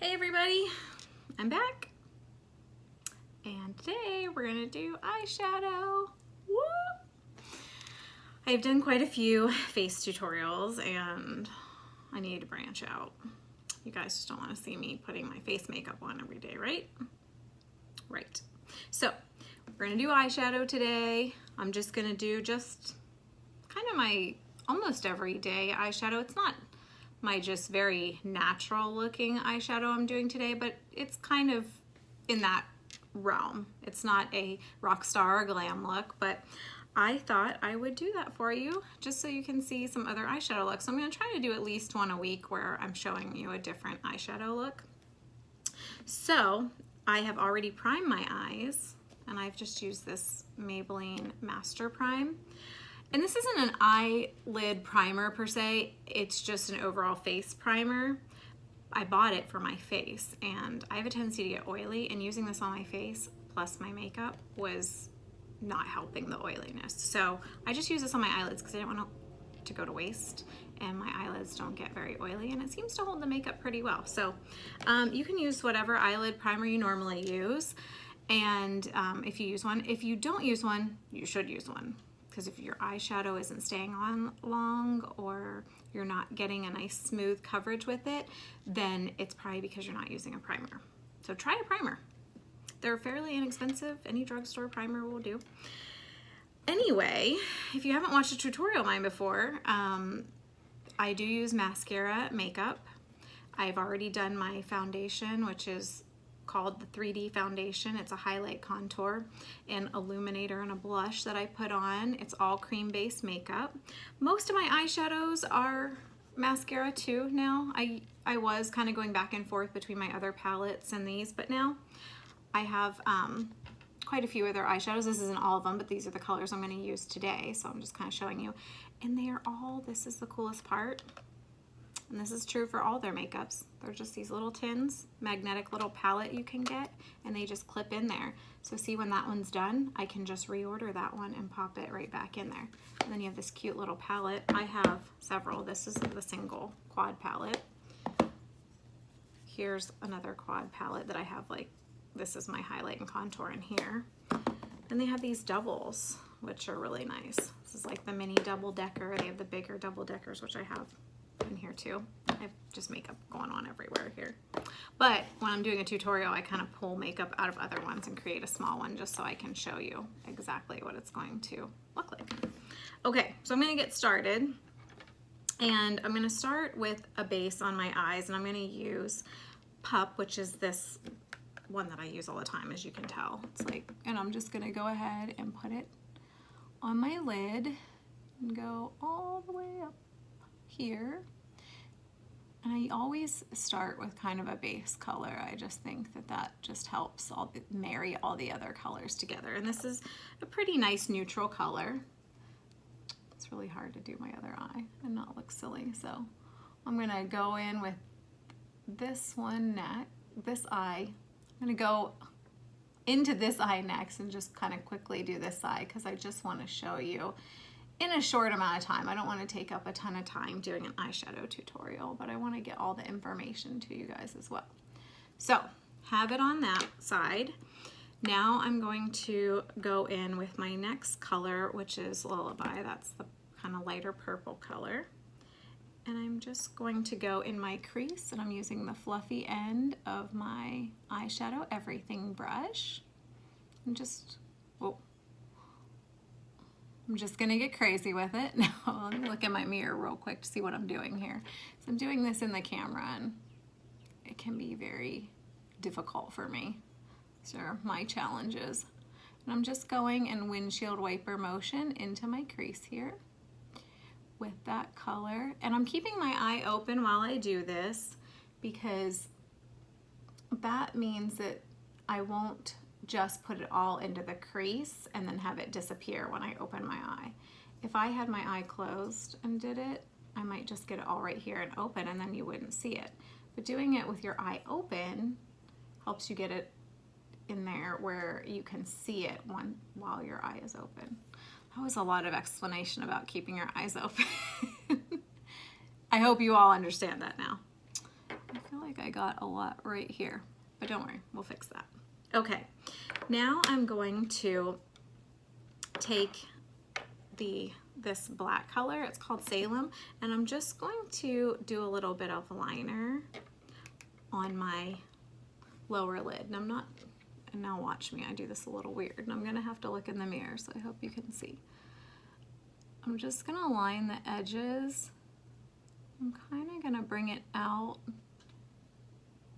Hey everybody, I'm back, and today we're gonna do eyeshadow. Woo! I've done quite a few face tutorials and I need to branch out. You guys just don't want to see me putting my face makeup on every day, right? Right. So we're gonna do eyeshadow today. I'm just gonna do kind of my almost everyday eyeshadow. It's not my just very natural looking eyeshadow I'm doing today, but it's kind of in that realm. It's not a rock star or glam look, but I thought I would do that for you just so you can see some other eyeshadow looks. So I'm going to try to do at least one a week where I'm showing you a different eyeshadow look. So I have already primed my eyes, and I've just used this Maybelline Master Prime. And this isn't an eyelid primer per se, it's just an overall face primer. I bought it for my face, and I have a tendency to get oily, and using this on my face plus my makeup was not helping the oiliness. So I just use this on my eyelids because I didn't want to go to waste, and my eyelids don't get very oily, and it seems to hold the makeup pretty well. So you can use whatever eyelid primer you normally use, and if you use one. If you don't use one, you should use one. Because if your eyeshadow isn't staying on long, or you're not getting a nice smooth coverage with it, then it's probably because you're not using a primer. So try a primer. They're fairly inexpensive. Any drugstore primer will do. Anyway, if you haven't watched a tutorial of mine before, I do use Maskcara makeup. I've already done my foundation, which is called the 3D foundation. It's a highlight, contour, and illuminator, and a blush that I put on. It's all cream-based makeup. Most of my eyeshadows are mascara too now. I was kind of going back and forth between my other palettes and these, but now I have quite a few other eyeshadows. This isn't all of them, but these are the colors I'm going to use today, so I'm just kind of showing you. And they are all, this is the coolest part, and this is true for all their makeups. They're just these little tins, magnetic little palette you can get, and they just clip in there. So see, when that one's done, I can just reorder that one and pop it right back in there. And then you have this cute little palette. I have several. This is the single quad palette. Here's another quad palette that I have, like, this is my highlight and contour in here. Then they have these doubles, which are really nice. This is like the mini double decker. They have the bigger double deckers, which I have in here too. I have just makeup going on everywhere here. But when I'm doing a tutorial, I kind of pull makeup out of other ones and create a small one just so I can show you exactly what it's going to look like. Okay, so I'm gonna get started. And I'm gonna start with a base on my eyes, and I'm gonna use Pup, which is this one that I use all the time, as you can tell. It's like, and I'm just gonna go ahead and put it on my lid and go all the way up here. And I always start with kind of a base color. I just think that that just helps marry all the other colors together. And this is a pretty nice neutral color. It's really hard to do my other eye and not look silly. So I'm gonna go in with this one next, this eye. I'm gonna go into this eye next and just kind of quickly do this eye because I just want to show you in a short amount of time. I don't want to take up a ton of time doing an eyeshadow tutorial, but I want to get all the information to you guys as well. So have it on that side. Now I'm going to go in with my next color, which is Lullaby. That's the kind of lighter purple color. And I'm just going to go in my crease, and I'm using the fluffy end of my eyeshadow everything brush. And just, whoa. I'm just gonna get crazy with it. Now, let me look in my mirror real quick to see what I'm doing here. So I'm doing this in the camera, and it can be very difficult for me. These are my challenges. And I'm just going in windshield wiper motion into my crease here with that color. And I'm keeping my eye open while I do this because that means that I won't just put it all into the crease and then have it disappear when I open my eye. If I had my eye closed and did it, I might just get it all right here and open, and then you wouldn't see it. But doing it with your eye open helps you get it in there where you can see it while your eye is open. That was a lot of explanation about keeping your eyes open. I hope you all understand that now. feel like I got a lot right here, but don't worry, we'll fix that. Okay, now I'm going to take this black color, it's called Salem, and I'm just going to do a little bit of liner on my lower lid. And now watch me, I do this a little weird, and I'm gonna have to look in the mirror, so I hope you can see. I'm just gonna line the edges. I'm kind of gonna bring it out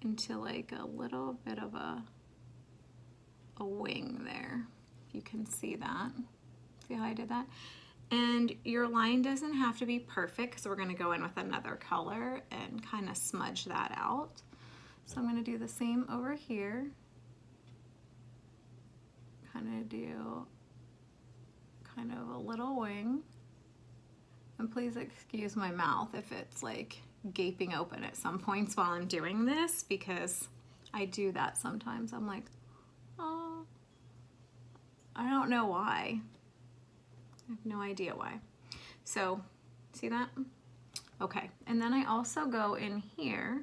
into like a little bit of a wing there, if you can see that. See how I did that? And your line doesn't have to be perfect, because we're gonna go in with another color and kind of smudge that out. So I'm gonna do the same over here. Kind of do kind of a little wing. And please excuse my mouth if it's like gaping open at some points while I'm doing this, because I do that sometimes. I'm like, oh, I don't know why. I have no idea why. So, see that? Okay, and then I also go in here,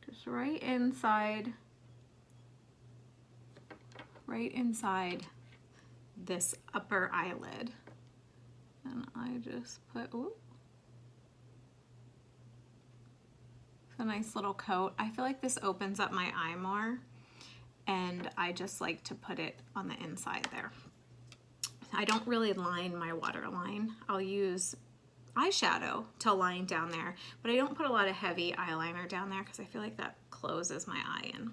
just right inside this upper eyelid. And I just put, ooh, it's a nice little coat. I feel like this opens up my eye more, and I just like to put it on the inside there. I don't really line my waterline. I'll use eyeshadow to line down there, but I don't put a lot of heavy eyeliner down there because I feel like that closes my eye in.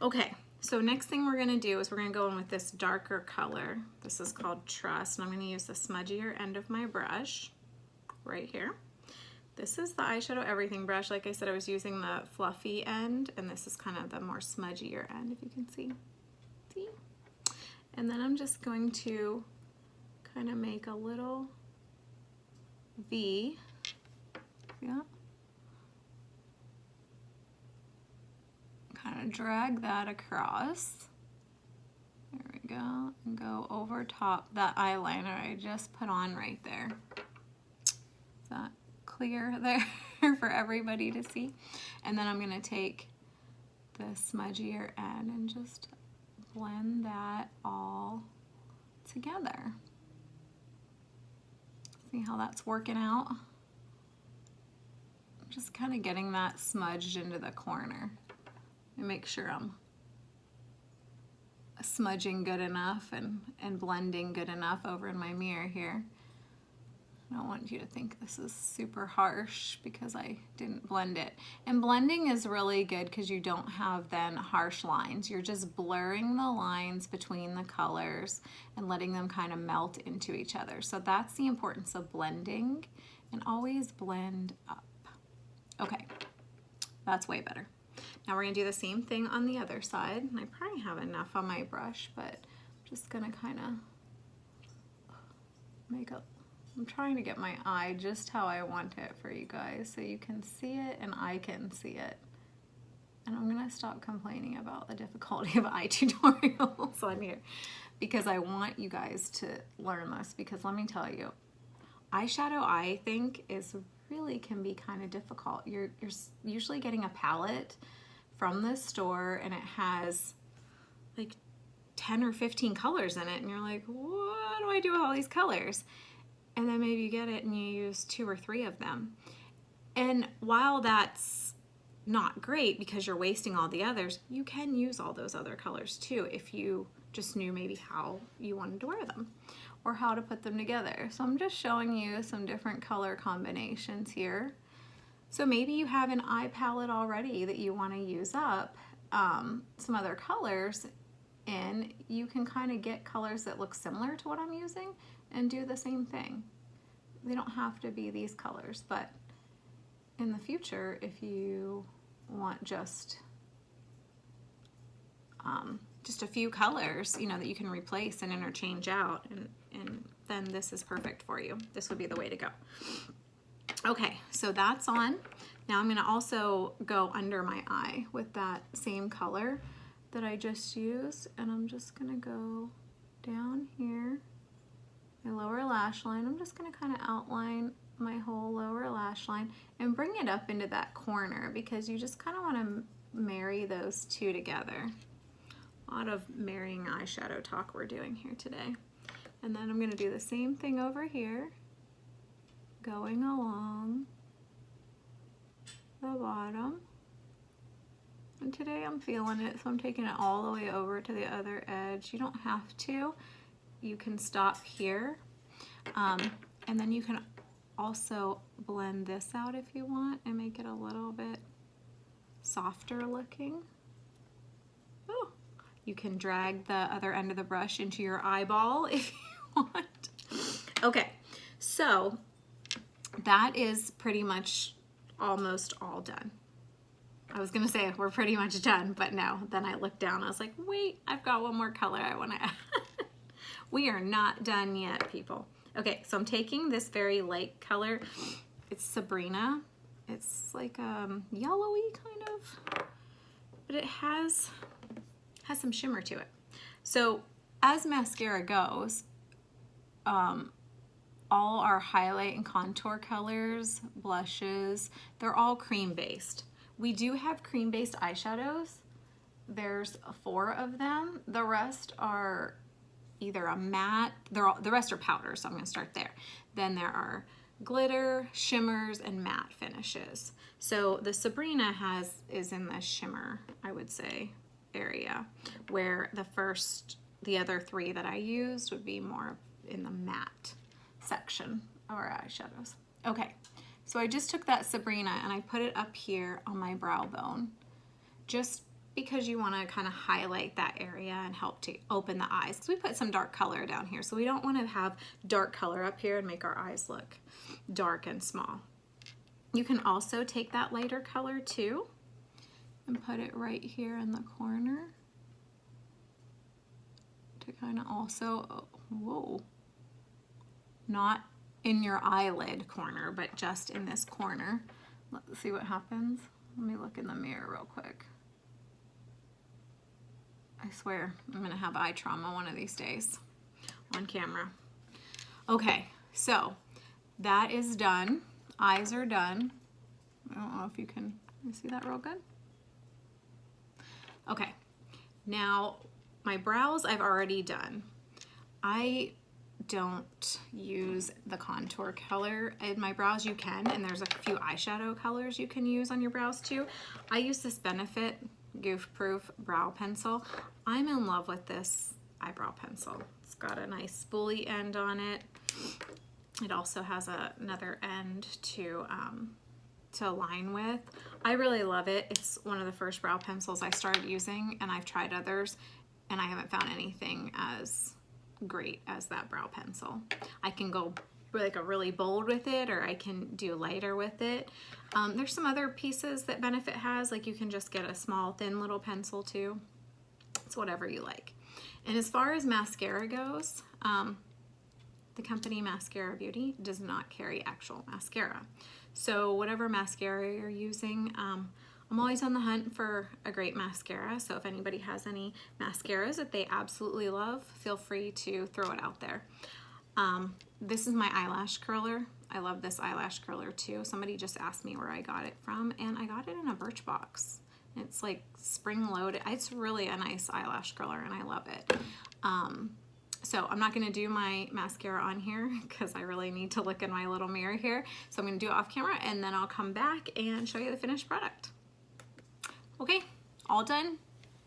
Okay, so next thing we're gonna do is we're gonna go in with this darker color. This is called Trust, and I'm gonna use the smudgier end of my brush right here. This is the Eyeshadow Everything brush. Like I said, I was using the fluffy end, and this is kind of the more smudgier end, if you can see. See? And then I'm just going to kind of make a little V. Yeah. Kind of drag that across. There we go. And go over top that eyeliner I just put on right there. Is that clear there for everybody to see? And then I'm going to take the smudgier end and just blend that all together. See how that's working out? I'm just kind of getting that smudged into the corner. And make sure I'm smudging good enough and blending good enough over in my mirror here. I don't want you to think this is super harsh because I didn't blend it. And blending is really good because you don't have then harsh lines. You're just blurring the lines between the colors and letting them kind of melt into each other. So that's the importance of blending, and always blend up. Okay, that's way better. Now we're gonna do the same thing on the other side. And I probably have enough on my brush, but I'm just gonna kind of make a, I'm trying to get my eye just how I want it for you guys so you can see it and I can see it. And I'm gonna stop complaining about the difficulty of eye tutorials on here because I want you guys to learn this, because let me tell you, eyeshadow I think is really can be kind of difficult. You're usually getting a palette from the store and it has like 10 or 15 colors in it and you're like, what do I do with all these colors? And then maybe you get it and you use 2 or 3 of them. And while that's not great because you're wasting all the others, you can use all those other colors too if you just knew maybe how you wanted to wear them or how to put them together. So I'm just showing you some different color combinations here. So maybe you have an eye palette already that you want to use up some other colors in. You can kind of get colors that look similar to what I'm using and do the same thing. They don't have to be these colors, but in the future, if you want just a few colors, you know, that you can replace and interchange out, and then this is perfect for you. This would be the way to go. Okay, so that's on. Now I'm gonna also go under my eye with that same color that I just used, and I'm just gonna go down here, my lower lash line. I'm just gonna kind of outline my whole lower lash line and bring it up into that corner because you just kind of want to marry those two together. A lot of marrying eyeshadow talk we're doing here today. And then I'm going to do the same thing over here, going along the bottom. And today I'm feeling it, so I'm taking it all the way over to the other edge. You don't have to. You can stop here. And then you can also blend this out if you want and make it a little bit softer looking. Ooh. You can drag the other end of the brush into your eyeball if you want. Okay, so that is pretty much almost all done. I was gonna say we're pretty much done, but no. Then I looked down, I was like, wait, I've got one more color I wanna add. We are not done yet, people. Okay, so I'm taking this very light color. It's Sabrina. It's like yellowy kind of, but it has some shimmer to it. So as mascara goes, all our highlight and contour colors, blushes, they're all cream based. We do have cream based eyeshadows. There's 4 of them. The rest are either a matte, the rest are powder, so I'm gonna start there. Then there are glitter, shimmers, and matte finishes. So the Sabrina is in the shimmer, I would say, area, where the other 3 that I used would be more in the matte section of our eyeshadows. Okay, so I just took that Sabrina and I put it up here on my brow bone, just because you want to kind of highlight that area and help to open the eyes, because we put some dark color down here, so we don't want to have dark color up here and make our eyes look dark and small. You can also take that lighter color too and put it right here in the corner to kind of also, whoa, not in your eyelid corner, but just in this corner. Let's see what happens. Let me look in the mirror real quick. I swear I'm gonna have eye trauma one of these days on camera. Okay, so that is done. Eyes are done. I don't know if you see that real good? Okay, now my brows I've already done. I don't use the contour color in my brows. You can, and there's a few eyeshadow colors you can use on your brows too. I use this Benefit Goof Proof brow pencil. I'm in love with this eyebrow pencil. It's got a nice spoolie end on it. It also has another end to align with. I really love it. It's one of the first brow pencils I started using, and I've tried others and I haven't found anything as great as that brow pencil. I can go like a really bold with it, or I can do lighter with it. There's some other pieces that Benefit has, like you can just get a small thin little pencil too. It's whatever you like. And as far as mascara goes, the company Mascara Beauty does not carry actual mascara. So whatever mascara you're using, I'm always on the hunt for a great mascara. So if anybody has any mascaras that they absolutely love, feel free to throw it out there. This is my eyelash curler. I love this eyelash curler too. Somebody just asked me where I got it from, and I got it in a Birchbox. It's like spring loaded. It's really a nice eyelash curler and I love it. So I'm not gonna do my mascara on here because I really need to look in my little mirror here. So I'm gonna do it off camera and then I'll come back and show you the finished product. Okay, all done.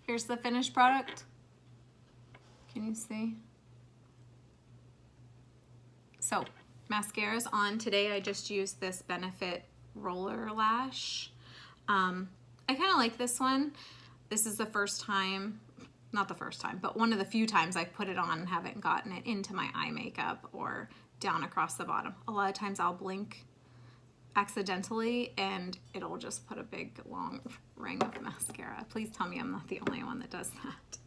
Here's the finished product. Can you see? So mascara's on. Today I just used this Benefit Roller Lash. I kind of like this one. This is the first time, not the first time, but one of the few times I've put it on and haven't gotten it into my eye makeup or down across the bottom. A lot of times I'll blink accidentally and it'll just put a big long ring of mascara. Please tell me I'm not the only one that does that.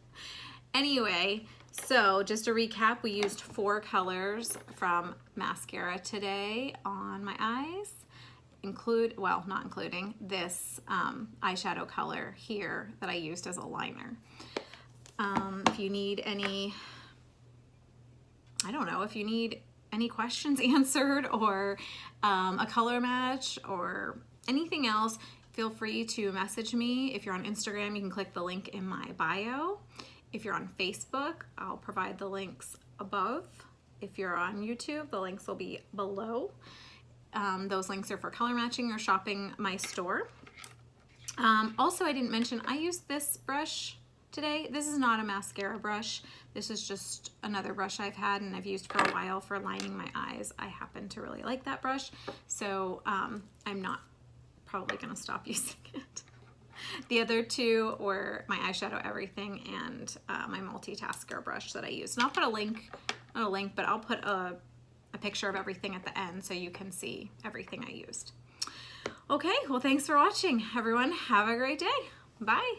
Anyway, so just to recap, we used 4 colors from Mascara today on my eyes. Well, not including this eyeshadow color here that I used as a liner. If you need any, I don't know, if you need any questions answered, or a color match, or anything else, feel free to message me. If you're on Instagram, you can click the link in my bio. If you're on Facebook, I'll provide the links above. If you're on YouTube, the links will be below. Those links are for color matching or shopping my store. Also, I didn't mention, I used this brush today. This is not a mascara brush. This is just another brush I've had and I've used for a while for lining my eyes. I happen to really like that brush, so I'm not probably gonna stop using it. The other two were my eyeshadow everything and my multitasker brush that I used. And I'll put a link, not a link, but I'll put a picture of everything at the end so you can see everything I used. Okay, well, thanks for watching, everyone. Have a great day. Bye.